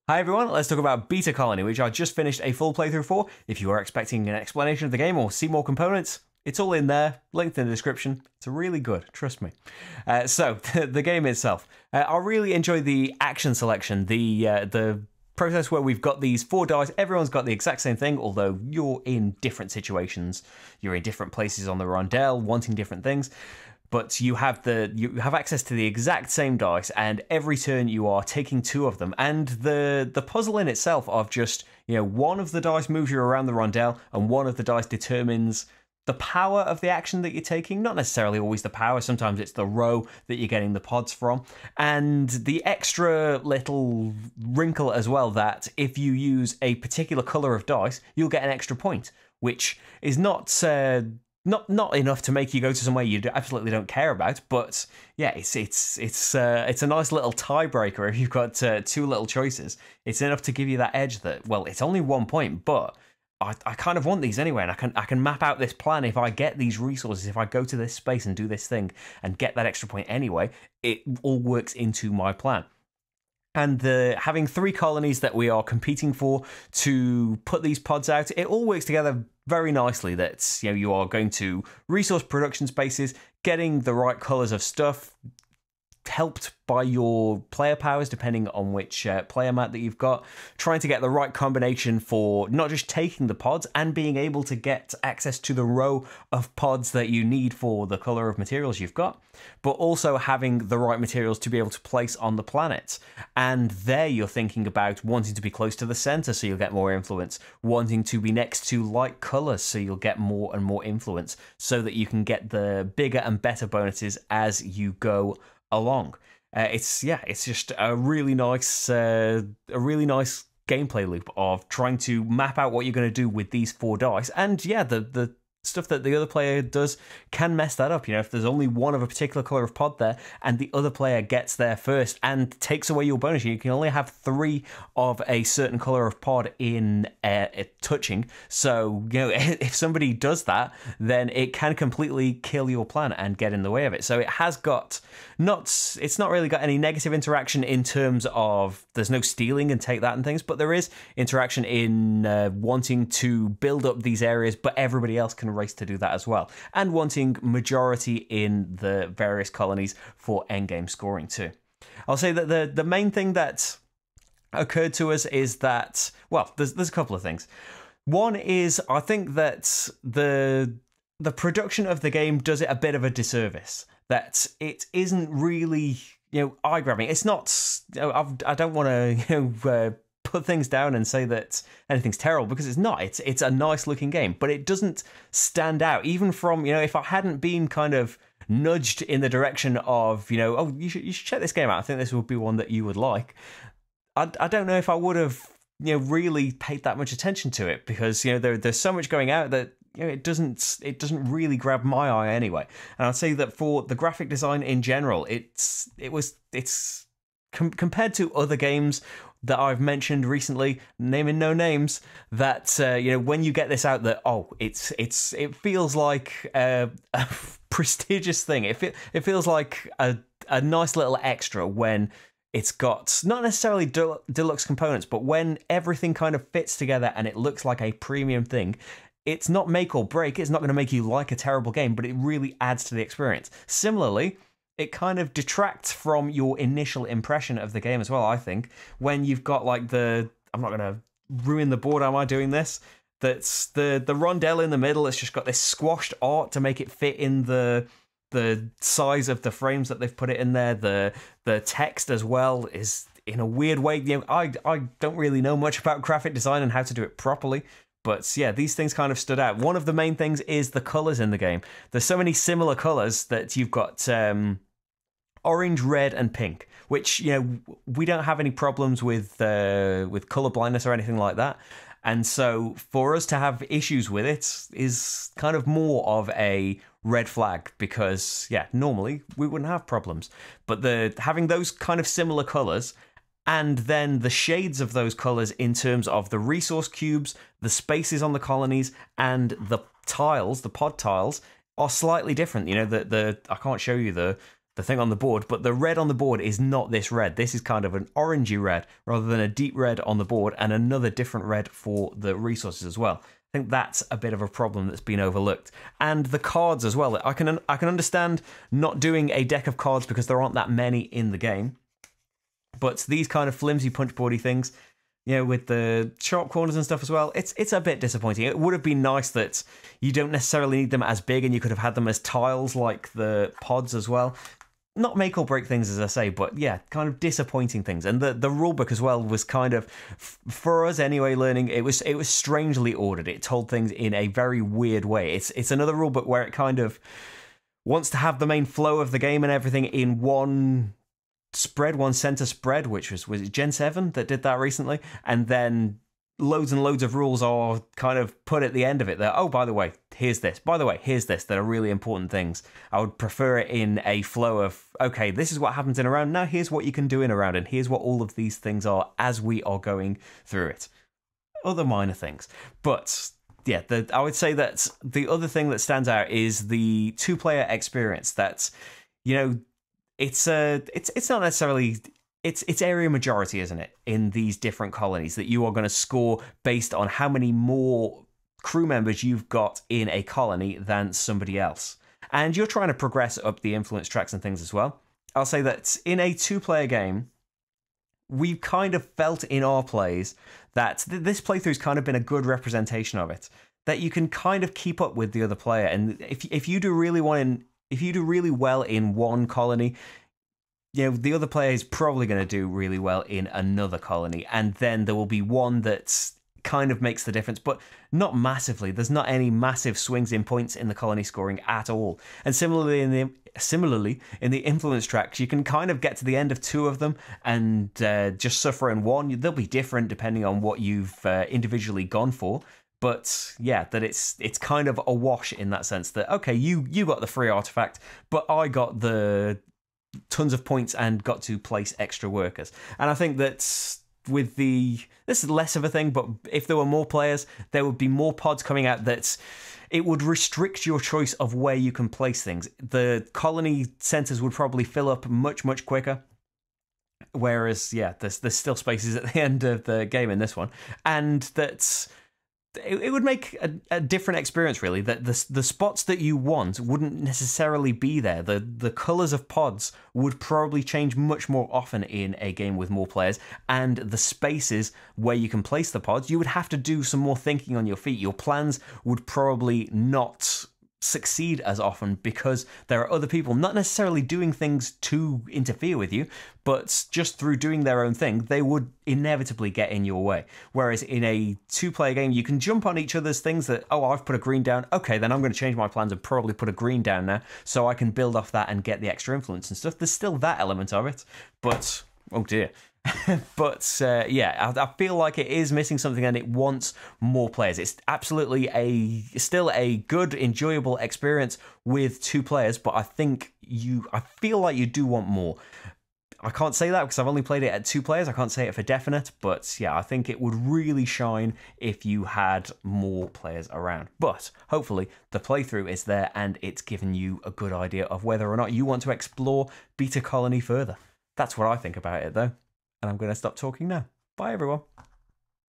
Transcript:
Hi everyone, let's talk about Beta Colony, which I just finished a full playthrough for. If you are expecting an explanation of the game or see more components, it's all in there, linked in the description. It's really good, trust me. So, the game itself. I really enjoy the action selection, the process where we've got these 4 dice, everyone's got the exact same thing, although you're in different situations. You're in different places on the rondel, wanting different things. But you have access to the exact same dice, and every turn you are taking 2 of them. And the puzzle in itself of just, one of the dice moves you around the rondel, and one of the dice determines the power of the action that you're taking. Not necessarily always the power, sometimes it's the row that you're getting the pods from. And the extra little wrinkle as well, that if you use a particular colour of dice, you'll get an extra point, which is not enough to make you go to somewhere you absolutely don't care about, but yeah, it's a nice little tiebreaker if you've got 2 little choices. It's enough to give you that edge that, well, it's only 1 point, but I kind of want these anyway, and I can map out this plan. If I get these resources, if I go to this space and do this thing and get that extra point anyway, it all works into my plan. And having 3 colonies that we are competing for to put these pods out, it all works together very nicely. That you are going to resource production spaces, getting the right colors of stuff, helped by your player powers depending on which player mat that you've got, trying to get the right combination for not just taking the pods and being able to get access to the row of pods that you need for the color of materials you've got, but also having the right materials to be able to place on the planet. And there you're thinking about wanting to be close to the center so you'll get more influence, wanting to be next to light colors so you'll get more and more influence, so that you can get the bigger and better bonuses as you go along. It's just a really nice gameplay loop of trying to map out what you're going to do with these 4 dice. And yeah, the stuff that the other player does can mess that up. If there's only one of a particular color of pod there and the other player gets there first and takes away your bonus, you can only have 3 of a certain color of pod in touching. So, if somebody does that, then it can completely kill your plan and get in the way of it. So it has got it's not really got any negative interaction in terms of there's no stealing and take that and things, but there is interaction in wanting to build up these areas, but everybody else can race to do that as well, and wanting majority in the various colonies for endgame scoring too. I'll say that the main thing that occurred to us is that, well, there's a couple of things. One is, I think that the production of the game does it a bit of a disservice, that it isn't really eye-grabbing. It's not, I don't want to put things down and say that anything's terrible, because it's not. It's a nice looking game, but it doesn't stand out, even from if I hadn't been kind of nudged in the direction of oh, you should check this game out, I think this would be one that you would like. I don't know if I would have really paid that much attention to it, because there's so much going out that it doesn't really grab my eye anyway. And I'd say that for the graphic design in general, it's compared to other games that I've mentioned recently, naming no names, that when you get this out, that it feels like a prestigious thing. It feels like a nice little extra when it's got not necessarily deluxe components, but when everything kind of fits together and it looks like a premium thing. It's not make or break. It's not going to make you like a terrible game, but it really adds to the experience. Similarly, it kind of detracts from your initial impression of the game as well, I think, when you've got like I'm not going to ruin the board, am I doing this? That's the rondel in the middle. It's just got this squashed art to make it fit in the size of the frames that they've put it in there. The text as well is in a weird way. I don't really know much about graphic design and how to do it properly. But yeah, these things kind of stood out. One of the main things is the colors in the game. There's so many similar colors that you've got orange, red, and pink, which we don't have any problems with color blindness or anything like that. And so for us to have issues with it is kind of more of a red flag, because yeah, normally we wouldn't have problems. But having those kind of similar colors, and then the shades of those colors in terms of the resource cubes, the spaces on the colonies, and the tiles, the pod tiles, are slightly different. I can't show you the the thing on the board, but the red on the board is not this red. This is kind of an orangey red rather than a deep red on the board, and another different red for the resources as well. I think that's a bit of a problem that's been overlooked. And the cards as well. I can understand not doing a deck of cards because there aren't that many in the game, but these kind of flimsy punchboardy things, you know, with the sharp corners and stuff as well, it's a bit disappointing. It would have been nice that you don't necessarily need them as big and you could have had them as tiles like the pods as well. Not make or break things, as I say, but yeah, kind of disappointing things. And the rulebook as well was kind of, for us anyway, learning, it was strangely ordered. It told things in a very weird way. It's another rulebook where it kind of wants to have the main flow of the game and everything in one spread, one center spread, which was it Gen 7 that did that recently? And then loads and loads of rules are kind of put at the end of it that, oh, by the way, here's this. By the way, here's this, that are really important things. I would prefer it in a flow of, okay, this is what happens in a round. Now here's what you can do in a round, and here's what all of these things are as we are going through it. Other minor things. But yeah, I would say that the other thing that stands out is the two-player experience. That's, you know, it's not necessarily... It's area majority, isn't it, in these different colonies that you are going to score based on how many more crew members you've got in a colony than somebody else. And you're trying to progress up the influence tracks and things as well. I'll say that in a two-player game, we've kind of felt in our plays that this playthrough's kind of been a good representation of it. That you can kind of keep up with the other player, and if you do really well in one colony, you know, the other player is probably going to do really well in another colony, and then there will be one that kind of makes the difference, but not massively. There's not any massive swings in points in the colony scoring at all. And similarly in the influence tracks, you can kind of get to the end of two of them and just suffer in one. They'll be different depending on what you've individually gone for. But yeah, that it's kind of a wash in that sense that, okay, you got the free artifact, but I got the tons of points and got to place extra workers. And I think that with this is less of a thing, but if there were more players, there would be more pods coming out that it would restrict your choice of where you can place things. The colony centers would probably fill up much, much quicker. Whereas, yeah, there's still spaces at the end of the game in this one. And that's... It would make a different experience, really. That the spots that you want wouldn't necessarily be there. The colours of pods would probably change much more often in a game with more players, and the spaces where you can place the pods, you would have to do some more thinking on your feet. Your plans would probably not succeed as often because there are other people not necessarily doing things to interfere with you, but just through doing their own thing, they would inevitably get in your way. Whereas in a two-player game, you can jump on each other's things that, oh, I've put a green down, okay, then I'm going to change my plans and probably put a green down now so I can build off that and get the extra influence and stuff. There's still that element of it, but, oh dear. But yeah, I feel like it is missing something and it wants more players. It's absolutely still a good, enjoyable experience with two players, but I feel like you do want more. I can't say that because I've only played it at two players. I can't say it for definite, but yeah, I think it would really shine if you had more players around. But hopefully the playthrough is there and it's given you a good idea of whether or not you want to explore Beta Colony further. That's what I think about it though. And I'm going to stop talking now. Bye, everyone.